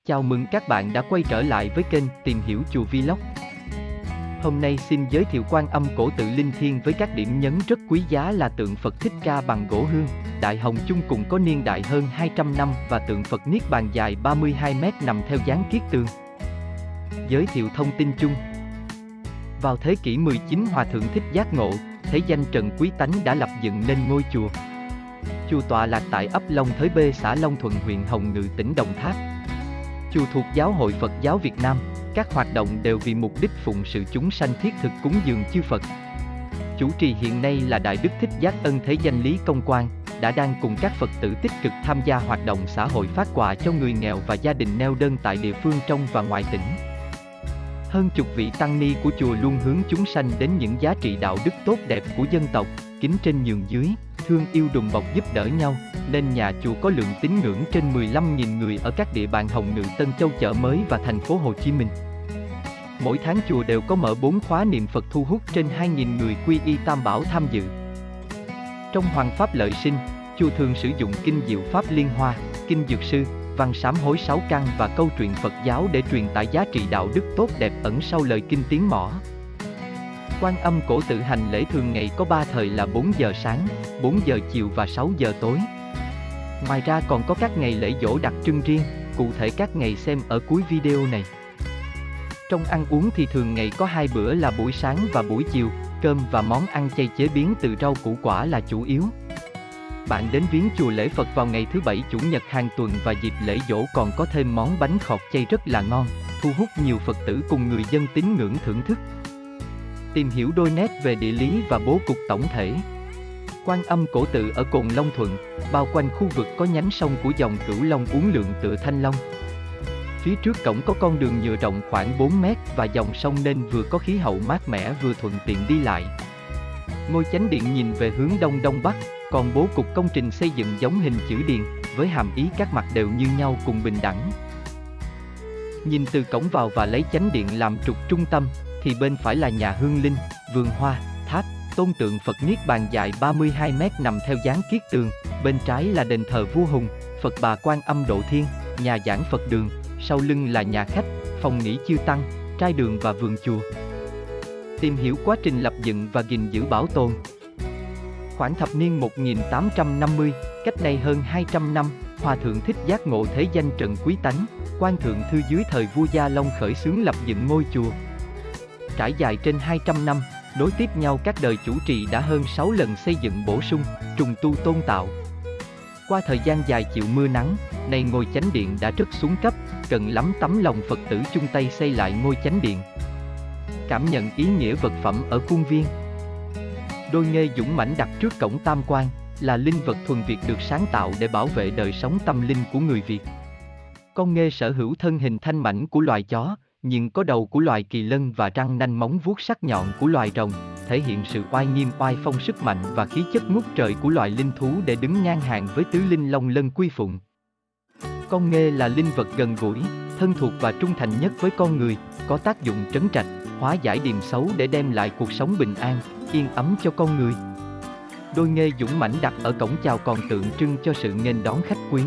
Chào mừng các bạn đã quay trở lại với kênh Tìm Hiểu Chùa Vlog. Hôm nay xin giới thiệu Quan Âm Cổ Tự Linh Thiêng với các điểm nhấn rất quý giá là tượng Phật Thích Ca bằng gỗ hương, đại hồng chung cùng có niên đại hơn 200 năm và tượng Phật Niết Bàn dài 32 m nằm theo dáng kiết tường. Giới thiệu thông tin chung. Vào thế kỷ 19, Hòa Thượng Thích Giác Ngộ, thế danh Trần Quý Tánh đã lập dựng nên ngôi chùa. Chùa tọa lạc tại ấp Long Thới B, xã Long Thuận, huyện Hồng Ngự, tỉnh Đồng Tháp. Chùa thuộc Giáo hội Phật giáo Việt Nam, các hoạt động đều vì mục đích phụng sự chúng sanh, thiết thực cúng dường chư Phật. Chủ trì hiện nay là Đại Đức Thích Giác Ân, thế danh Lý Công Quang, đang cùng các Phật tử tích cực tham gia hoạt động xã hội phát quà cho người nghèo và gia đình neo đơn tại địa phương trong và ngoài tỉnh. Hơn chục vị tăng ni của chùa luôn hướng chúng sanh đến những giá trị đạo đức tốt đẹp của dân tộc, kính trên nhường dưới, thương yêu đùm bọc giúp đỡ nhau, nên nhà chùa có lượng tín ngưỡng trên 15.000 người ở các địa bàn Hồng Ngự, Tân Châu, Chợ Mới và thành phố Hồ Chí Minh. Mỗi tháng chùa đều có mở 4 khóa niệm Phật thu hút trên 2.000 người quy y Tam Bảo tham dự. Trong Hoàng Pháp Lợi Sinh, chùa thường sử dụng kinh Diệu Pháp Liên Hoa, kinh Dược Sư, văn sám hối 6 căn và câu truyện Phật giáo để truyền tải giá trị đạo đức tốt đẹp ẩn sau lời kinh tiếng mõ. Quan Âm Cổ Tự hành lễ thường ngày có 3 thời là 4 giờ sáng, 4 giờ chiều và 6 giờ tối. Ngoài ra còn có các ngày lễ dỗ đặc trưng riêng, cụ thể các ngày xem ở cuối video này. Trong ăn uống thì thường ngày có 2 bữa là buổi sáng và buổi chiều, cơm và món ăn chay chế biến từ rau củ quả là chủ yếu. Bạn đến viếng chùa lễ Phật vào ngày thứ Bảy, Chủ nhật hàng tuần và dịp lễ dỗ còn có thêm món bánh khọt chay rất là ngon, thu hút nhiều Phật tử cùng người dân tín ngưỡng thưởng thức. Tìm hiểu đôi nét về địa lý và bố cục tổng thể. Quan Âm Cổ Tự ở cồn Long Thuận, bao quanh khu vực có nhánh sông của dòng Cửu Long uốn lượn tựa Thanh Long. Phía trước cổng có con đường nhựa rộng khoảng 4 mét và dòng sông nên vừa có khí hậu mát mẻ vừa thuận tiện đi lại. Ngôi chánh điện nhìn về hướng đông đông bắc, còn bố cục công trình xây dựng giống hình chữ điền, với hàm ý các mặt đều như nhau cùng bình đẳng. Nhìn từ cổng vào và lấy chánh điện làm trục trung tâm, thì bên phải là nhà hương linh, vườn hoa, tháp, tôn tượng Phật Niết Bàn dài 32 m nằm theo dáng kiết tường, bên trái là đền thờ vua Hùng, Phật Bà Quan Âm Độ Thiên, nhà giảng Phật đường, sau lưng là nhà khách, phòng nghỉ chư tăng, trai đường và vườn chùa. Tìm hiểu quá trình lập dựng và gìn giữ bảo tồn. Khoảng thập niên 1850, cách đây hơn 200 năm, Hòa Thượng Thích Giác Ngộ thế danh Trần Quý Tánh, Quan Thượng Thư dưới thời vua Gia Long khởi xướng lập dựng ngôi chùa. Trải dài trên 200 năm, nối tiếp nhau các đời chủ trì đã hơn 6 lần xây dựng bổ sung, trùng tu tôn tạo. Qua thời gian dài chịu mưa nắng, nay ngôi chánh điện đã rất xuống cấp, cần lắm tấm lòng Phật tử chung tay xây lại ngôi chánh điện. Cảm nhận ý nghĩa vật phẩm ở khuôn viên. Đôi nghê dũng mãnh đặt trước cổng Tam Quan, là linh vật thuần Việt được sáng tạo để bảo vệ đời sống tâm linh của người Việt. Con nghê sở hữu thân hình thanh mảnh của loài chó, nhưng có đầu của loài kỳ lân và răng nanh móng vuốt sắc nhọn của loài rồng, thể hiện sự oai nghiêm oai phong, sức mạnh và khí chất ngút trời của loài linh thú để đứng ngang hàng với tứ linh Long Lân Quy Phụng. Con nghê là linh vật gần gũi, thân thuộc và trung thành nhất với con người, có tác dụng trấn trạch, hóa giải điềm xấu để đem lại cuộc sống bình an, yên ấm cho con người. Đôi nghê dũng mãnh đặt ở cổng chào còn tượng trưng cho sự nghênh đón khách quý.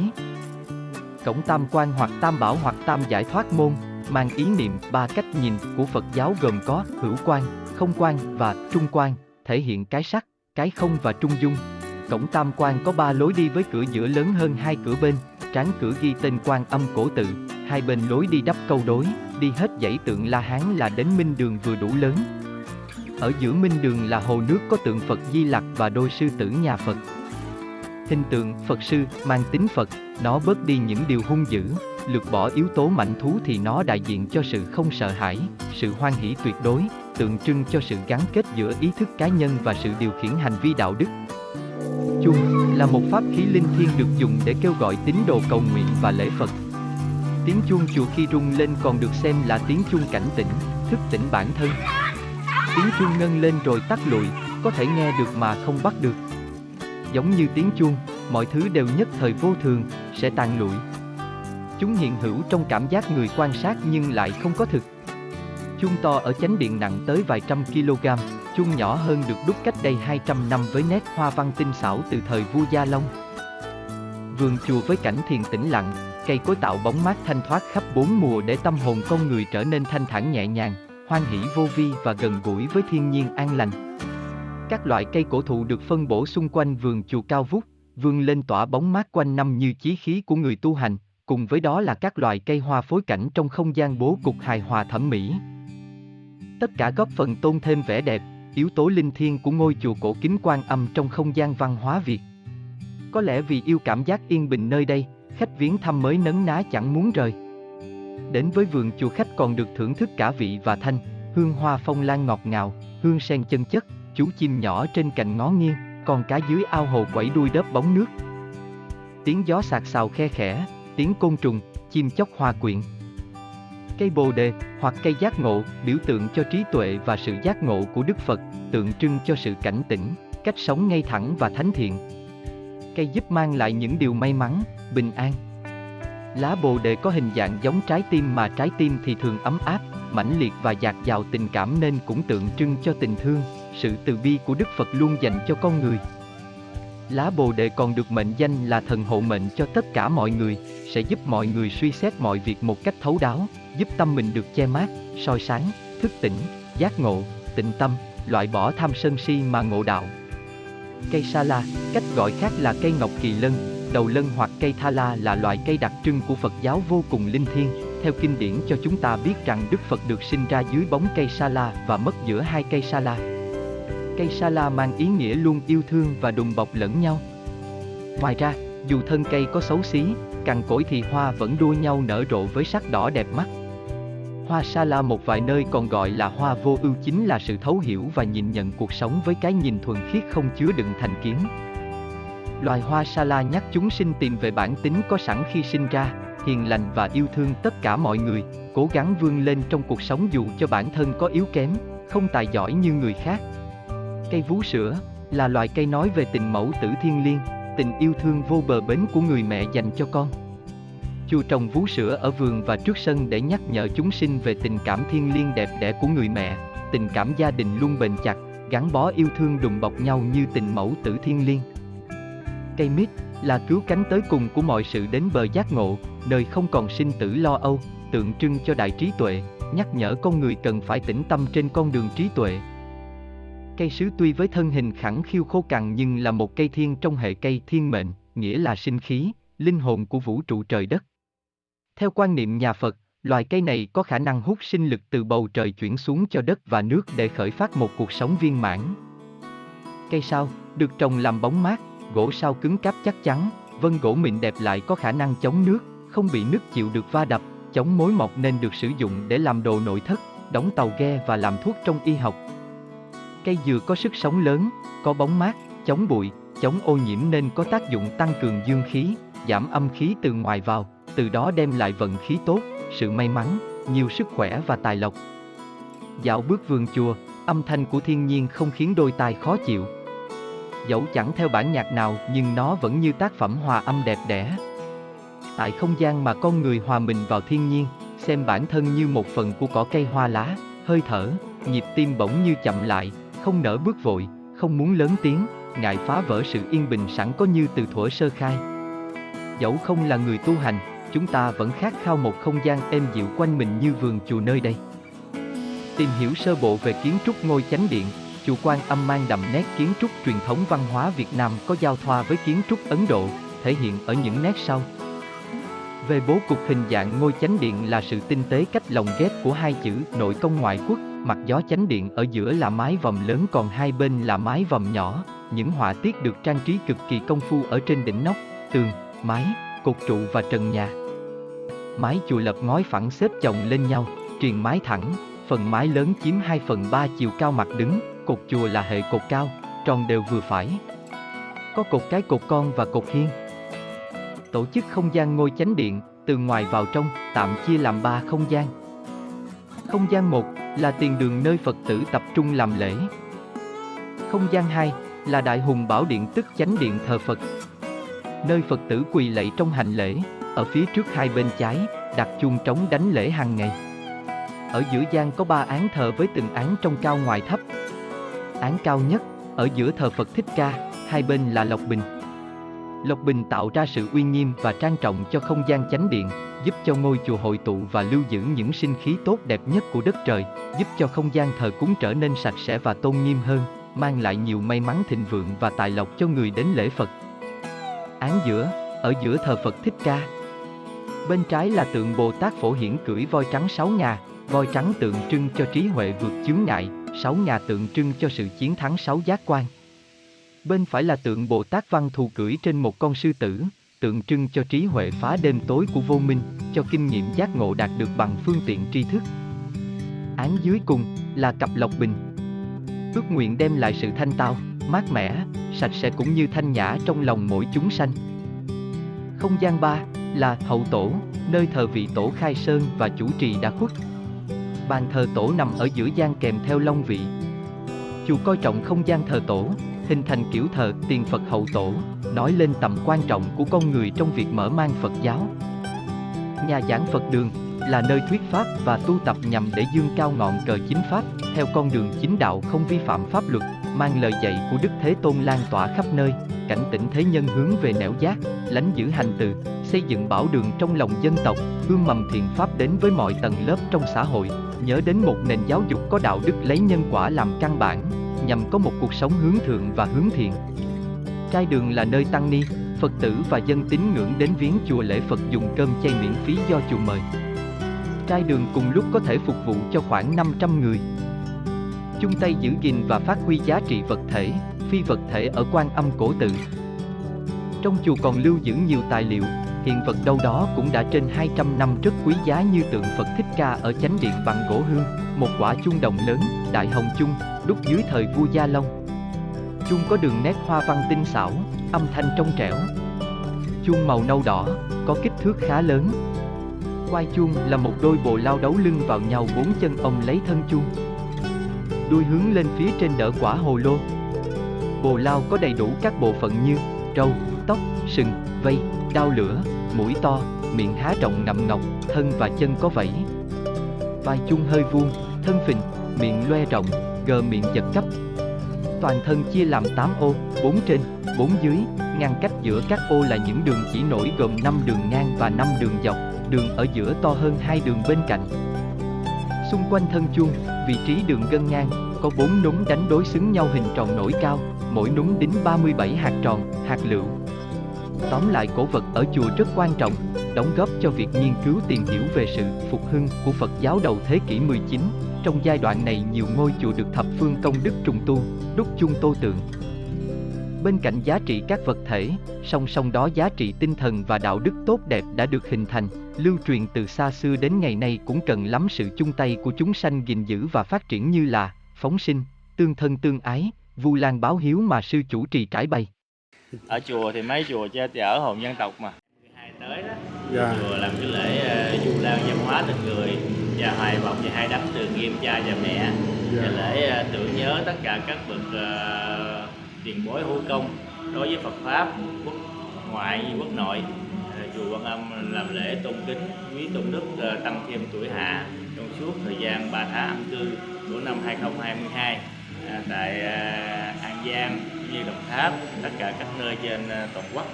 Cổng Tam Quan hoặc Tam Bảo hoặc Tam Giải Thoát Môn, mang ý niệm 3 cách nhìn của Phật giáo gồm có hữu quan, không quan và trung quan, thể hiện cái sắc, cái không và trung dung. Cổng Tam Quan có 3 lối đi với cửa giữa lớn hơn 2 cửa bên, trán cửa ghi tên Quan Âm Cổ Tự, hai bên lối đi đắp câu đối, đi hết dãy tượng La Hán là đến minh đường vừa đủ lớn. Ở giữa minh đường là hồ nước có tượng Phật Di Lặc và đôi sư tử nhà Phật. Hình tượng Phật sư mang tính Phật, nó bớt đi những điều hung dữ, lược bỏ yếu tố mãnh thú thì nó đại diện cho sự không sợ hãi, sự hoan hỷ tuyệt đối, tượng trưng cho sự gắn kết giữa ý thức cá nhân và sự điều khiển hành vi đạo đức. Chuông là một pháp khí linh thiêng được dùng để kêu gọi tín đồ cầu nguyện và lễ Phật. Tiếng chuông chùa khi rung lên còn được xem là tiếng chuông cảnh tỉnh, thức tỉnh bản thân. Tiếng chuông ngân lên rồi tắt lụi, có thể nghe được mà không bắt được. Giống như tiếng chuông, mọi thứ đều nhất thời vô thường, sẽ tàn lụi. Chúng hiện hữu trong cảm giác người quan sát nhưng lại không có thực. Chuông to ở chánh điện nặng tới vài trăm kg, chuông nhỏ hơn được đúc cách đây 200 năm với nét hoa văn tinh xảo từ thời vua Gia Long. Vườn chùa với cảnh thiền tĩnh lặng, cây cối tạo bóng mát thanh thoát khắp bốn mùa để tâm hồn con người trở nên thanh thản nhẹ nhàng, hoan hỷ vô vi và gần gũi với thiên nhiên an lành. Các loại cây cổ thụ được phân bổ xung quanh vườn chùa cao vút, vươn lên tỏa bóng mát quanh năm như chí khí của người tu hành, cùng với đó là các loại cây hoa phối cảnh trong không gian bố cục hài hòa thẩm mỹ. Tất cả góp phần tôn thêm vẻ đẹp, yếu tố linh thiêng của ngôi chùa cổ kính Quan Âm trong không gian văn hóa Việt. Có lẽ vì yêu cảm giác yên bình nơi đây, khách viếng thăm mới nấn ná chẳng muốn rời. Đến với vườn chùa khách còn được thưởng thức cả vị và thanh, hương hoa phong lan ngọt ngào, hương sen chân chất, chú chim nhỏ trên cành ngó nghiêng, con cá dưới ao hồ quẩy đuôi đớp bóng nước. Tiếng gió sạc sào khe khẽ, tiếng côn trùng, chim chóc hòa quyện. Cây bồ đề, hoặc cây giác ngộ, biểu tượng cho trí tuệ và sự giác ngộ của Đức Phật, tượng trưng cho sự cảnh tỉnh, cách sống ngay thẳng và thánh thiện. Cây giúp mang lại những điều may mắn, bình an. Lá bồ đề có hình dạng giống trái tim mà trái tim thì thường ấm áp, mãnh liệt và dạt dào tình cảm nên cũng tượng trưng cho tình thương, sự từ bi của Đức Phật luôn dành cho con người. Lá bồ đề còn được mệnh danh là thần hộ mệnh cho tất cả mọi người, sẽ giúp mọi người suy xét mọi việc một cách thấu đáo, giúp tâm mình được che mát, soi sáng, thức tỉnh, giác ngộ, tịnh tâm, loại bỏ tham sân si mà ngộ đạo. Cây sa la, cách gọi khác là cây ngọc kỳ lân, đầu lân hoặc cây tha la là loại cây đặc trưng của Phật giáo vô cùng linh thiêng. Theo kinh điển cho chúng ta biết rằng Đức Phật được sinh ra dưới bóng cây sa la và mất giữa hai cây sa la. Cây sa la mang ý nghĩa luôn yêu thương và đùm bọc lẫn nhau. Ngoài ra, dù thân cây có xấu xí, cằn cỗi thì hoa vẫn đua nhau nở rộ với sắc đỏ đẹp mắt. Hoa sa la một vài nơi còn gọi là hoa vô ưu chính là sự thấu hiểu và nhìn nhận cuộc sống với cái nhìn thuần khiết không chứa đựng thành kiến. Loài hoa sa la nhắc chúng sinh tìm về bản tính có sẵn khi sinh ra, hiền lành và yêu thương tất cả mọi người, cố gắng vươn lên trong cuộc sống dù cho bản thân có yếu kém, không tài giỏi như người khác. Cây vú sữa là loài cây nói về tình mẫu tử thiêng liêng, tình yêu thương vô bờ bến của người mẹ dành cho con. Chùa trồng vú sữa ở vườn và trước sân để nhắc nhở chúng sinh về tình cảm thiêng liêng đẹp đẽ của người mẹ, tình cảm gia đình luôn bền chặt, gắn bó yêu thương đùm bọc nhau như tình mẫu tử thiêng liêng. Cây mít là cứu cánh tới cùng của mọi sự đến bờ giác ngộ, nơi không còn sinh tử lo âu, tượng trưng cho đại trí tuệ, nhắc nhở con người cần phải tĩnh tâm trên con đường trí tuệ. Cây sứ tuy với thân hình khẳng khiu khô cằn nhưng là một cây thiên trong hệ cây thiên mệnh, nghĩa là sinh khí, linh hồn của vũ trụ trời đất. Theo quan niệm nhà Phật, loài cây này có khả năng hút sinh lực từ bầu trời chuyển xuống cho đất và nước để khởi phát một cuộc sống viên mãn. Cây sao, được trồng làm bóng mát, gỗ sao cứng cáp chắc chắn, vân gỗ mịn đẹp lại có khả năng chống nước, không bị nước chịu được va đập, chống mối mọt nên được sử dụng để làm đồ nội thất, đóng tàu ghe và làm thuốc trong y học. Cây dừa có sức sống lớn, có bóng mát, chống bụi, chống ô nhiễm nên có tác dụng tăng cường dương khí, giảm âm khí từ ngoài vào, từ đó đem lại vận khí tốt, sự may mắn, nhiều sức khỏe và tài lộc. Dạo bước vườn chùa, âm thanh của thiên nhiên không khiến đôi tai khó chịu. Dẫu chẳng theo bản nhạc nào nhưng nó vẫn như tác phẩm hòa âm đẹp đẽ. Tại không gian mà con người hòa mình vào thiên nhiên, xem bản thân như một phần của cỏ cây hoa lá, hơi thở, nhịp tim bỗng như chậm lại, không nỡ bước vội, không muốn lớn tiếng, ngại phá vỡ sự yên bình sẵn có như từ thuở sơ khai. Dẫu không là người tu hành, chúng ta vẫn khát khao một không gian êm dịu quanh mình như vườn chùa nơi đây. Tìm hiểu sơ bộ về kiến trúc ngôi chánh điện, chùa Quan Âm mang đậm nét kiến trúc truyền thống văn hóa Việt Nam có giao thoa với kiến trúc Ấn Độ, thể hiện ở những nét sau. Về bố cục hình dạng ngôi chánh điện là sự tinh tế cách lồng ghép của hai chữ nội công ngoại quốc, mặt gió chánh điện ở giữa là mái vòm lớn còn hai bên là mái vòm nhỏ, những họa tiết được trang trí cực kỳ công phu ở trên đỉnh nóc, tường, mái, cột trụ và trần nhà. Mái chùa lập ngói phẳng xếp chồng lên nhau, triền mái thẳng, phần mái lớn chiếm 2/3 chiều cao mặt đứng, cột chùa là hệ cột cao, tròn đều vừa phải. Có cột cái cột con và cột hiên. Tổ chức không gian ngôi chánh điện, từ ngoài vào trong, tạm chia làm 3 không gian. Không gian 1 là tiền đường nơi Phật tử tập trung làm lễ. Không gian 2 là Đại Hùng Bảo Điện tức chánh điện thờ Phật, nơi Phật tử quỳ lạy trong hành lễ, ở phía trước hai bên trái, đặt chuông trống đánh lễ hàng ngày. Ở giữa gian có 3 án thờ với từng án trong cao ngoài thấp. Án cao nhất, ở giữa thờ Phật Thích Ca, hai bên là Lộc Bình. Lộc bình tạo ra sự uy nghiêm và trang trọng cho không gian chánh điện, giúp cho ngôi chùa hội tụ và lưu giữ những sinh khí tốt đẹp nhất của đất trời, giúp cho không gian thờ cúng trở nên sạch sẽ và tôn nghiêm hơn, mang lại nhiều may mắn thịnh vượng và tài lộc cho người đến lễ Phật. Án giữa, ở giữa thờ Phật Thích Ca. Bên trái là tượng Bồ Tát Phổ Hiển cưỡi voi trắng 6 ngà, voi trắng tượng trưng cho trí huệ vượt chướng ngại, 6 ngà tượng trưng cho sự chiến thắng 6 giác quan. Bên phải là tượng Bồ Tát Văn Thù cưỡi trên một con sư tử, tượng trưng cho trí huệ phá đêm tối của vô minh, cho kinh nghiệm giác ngộ đạt được bằng phương tiện tri thức. Án dưới cùng là cặp lộc bình. Ước nguyện đem lại sự thanh tao, mát mẻ, sạch sẽ cũng như thanh nhã trong lòng mỗi chúng sanh. Không gian 3 là hậu tổ, nơi thờ vị tổ Khai Sơn và chủ trì đã khuất. Bàn thờ tổ nằm ở giữa gian kèm theo long vị. Chùa coi trọng không gian thờ tổ, hình thành kiểu thờ tiền Phật hậu tổ, nói lên tầm quan trọng của con người trong việc mở mang Phật giáo. Nhà giảng Phật đường là nơi thuyết pháp và tu tập nhằm để dương cao ngọn cờ chính pháp, theo con đường chính đạo không vi phạm pháp luật, mang lời dạy của Đức Thế Tôn lan tỏa khắp nơi, cảnh tỉnh thế nhân hướng về nẻo giác, lánh giữ hành từ, xây dựng bảo đường trong lòng dân tộc, ươm mầm thiện pháp đến với mọi tầng lớp trong xã hội, nhớ đến một nền giáo dục có đạo đức lấy nhân quả làm căn bản, nhằm có một cuộc sống hướng thượng và hướng thiện. Trai đường là nơi tăng ni, Phật tử và dân tín ngưỡng đến viếng chùa lễ Phật dùng cơm chay miễn phí do chùa mời. Trai đường cùng lúc có thể phục vụ cho khoảng 500 người. Chung tay giữ gìn và phát huy giá trị vật thể, phi vật thể ở Quan Âm Cổ Tự. Trong chùa còn lưu giữ nhiều tài liệu, hiện vật đâu đó cũng đã trên 200 năm rất quý giá như tượng Phật Thích Ca ở chánh điện bằng gỗ hương, một quả chuông đồng lớn, đại hồng chung, đúc dưới thời vua Gia Long. Chuông có đường nét hoa văn tinh xảo, âm thanh trong trẻo. Chuông màu nâu đỏ, có kích thước khá lớn. Quai chuông là một đôi bồ lao đấu lưng vào nhau, 4 chân ông lấy thân chuông. Đuôi hướng lên phía trên đỡ quả hồ lô. Bồ lao có đầy đủ các bộ phận như râu, tóc, sừng, vây, đao lửa, mũi to, miệng há rộng ngậm ngọc, thân và chân có vảy. Vai chuông hơi vuông, thân phình, miệng loe rộng, gờ miệng giật cấp. Toàn thân chia làm 8 ô, 4 trên, 4 dưới, ngăn cách giữa các ô là những đường chỉ nổi gồm 5 đường ngang và 5 đường dọc, đường ở giữa to hơn 2 đường bên cạnh. Xung quanh thân chuông, vị trí đường gân ngang, có 4 núm đánh đối xứng nhau hình tròn nổi cao, mỗi núm đính 37 hạt tròn, hạt lựu. Tóm lại, cổ vật ở chùa rất quan trọng, đóng góp cho việc nghiên cứu tìm hiểu về sự phục hưng của Phật giáo đầu thế kỷ 19. Trong giai đoạn này, nhiều ngôi chùa được thập phương công đức trùng tu, đúc chuông tô tượng. Bên cạnh giá trị các vật thể, song song đó giá trị tinh thần và đạo đức tốt đẹp đã được hình thành, lưu truyền từ xa xưa đến ngày nay cũng cần lắm sự chung tay của chúng sanh gìn giữ và phát triển, như là phóng sinh, tương thân tương ái, vu lan báo hiếu mà sư chủ trì trải bày. Ở chùa thì mấy chùa che chở hồn dân tộc mà. Hai tới đó, chùa làm cái lễ vu lan văn hóa tình người và hoài vọng về hai đấng từ nghiêm cha và mẹ. Cái lễ tưởng nhớ tất cả các bậc tiền bối hữu công đối với Phật pháp, quốc ngoại như quốc nội. Chùa Quan Âm làm lễ tôn kính quý tôn đức tăng thêm tuổi hạ trong suốt thời gian 3 tháng âm cư của năm 2022 tại An Giang như Đồng Tháp, tất cả các nơi trên toàn quốc.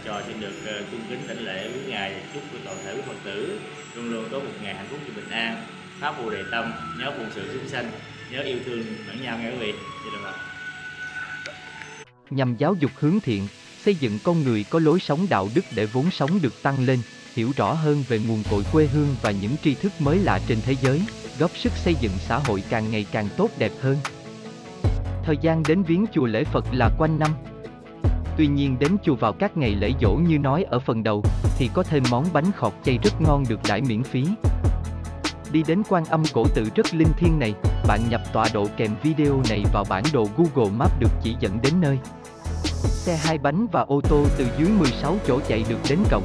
Cho xin được cung kính đảnh lễ quý ngài, chúc toàn thể quý Phật tử luôn luôn có một ngày hạnh phúc và bình an, pháp Bồ Đề tâm, nhớ phụng sự chúng sanh, nhớ yêu thương lẫn nhau nghe quý vị. Nhằm giáo dục hướng thiện, xây dựng con người có lối sống đạo đức để vốn sống được tăng lên, hiểu rõ hơn về nguồn cội quê hương và những tri thức mới lạ trên thế giới, góp sức xây dựng xã hội càng ngày càng tốt đẹp hơn. Thời gian đến viếng chùa lễ Phật là quanh năm. Tuy nhiên đến chùa vào các ngày lễ dỗ như nói ở phần đầu, thì có thêm món bánh khọt chay rất ngon được đãi miễn phí. Đi đến Quan Âm Cổ Tự rất linh thiêng này, bạn nhập tọa độ kèm video này vào bản đồ Google Maps được chỉ dẫn đến nơi. Xe 2 bánh và ô tô từ dưới 16 chỗ chạy được đến cổng.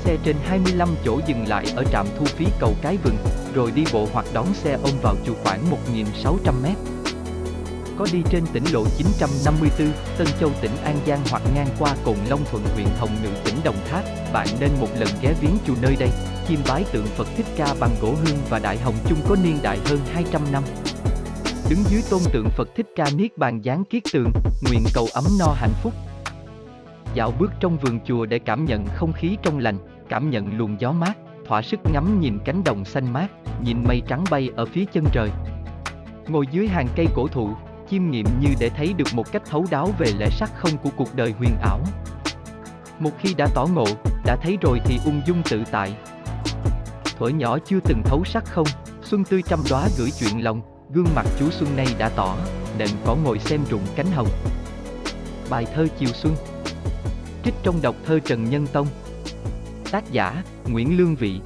Xe trên 25 chỗ dừng lại ở trạm thu phí cầu Cái Vừng, rồi đi bộ hoặc đón xe ôm vào chùa khoảng 1.600m. Có đi trên tỉnh lộ 954, Tân Châu tỉnh An Giang hoặc ngang qua Cồn Long Thuận huyện Hồng Ngự tỉnh Đồng Tháp, bạn nên một lần ghé viếng chùa nơi đây, chiêm bái tượng Phật Thích Ca bằng gỗ hương và đại hồng chung có niên đại hơn 200 năm. Đứng dưới tôn tượng Phật Thích Ca niết bàn giáng kiết tường, nguyện cầu ấm no hạnh phúc. dạo bước trong vườn chùa để cảm nhận không khí trong lành, cảm nhận luồng gió mát, thỏa sức ngắm nhìn cánh đồng xanh mát, nhìn mây trắng bay ở phía chân trời. Ngồi dưới hàng cây cổ thụ, chiêm nghiệm như để thấy được một cách thấu đáo về lẽ sắc không của cuộc đời huyền ảo. Một khi đã tỏ ngộ, đã thấy rồi thì ung dung tự tại. Thuở nhỏ chưa từng thấu sắc không, xuân tươi trăm đóa gửi chuyện lòng, gương mặt chú xuân nay đã tỏ, nệm cỏ ngồi xem rụng cánh hồng. Bài thơ Chiều Xuân. Trích trong đọc thơ Trần Nhân Tông. Tác giả, Nguyễn Lương Vị.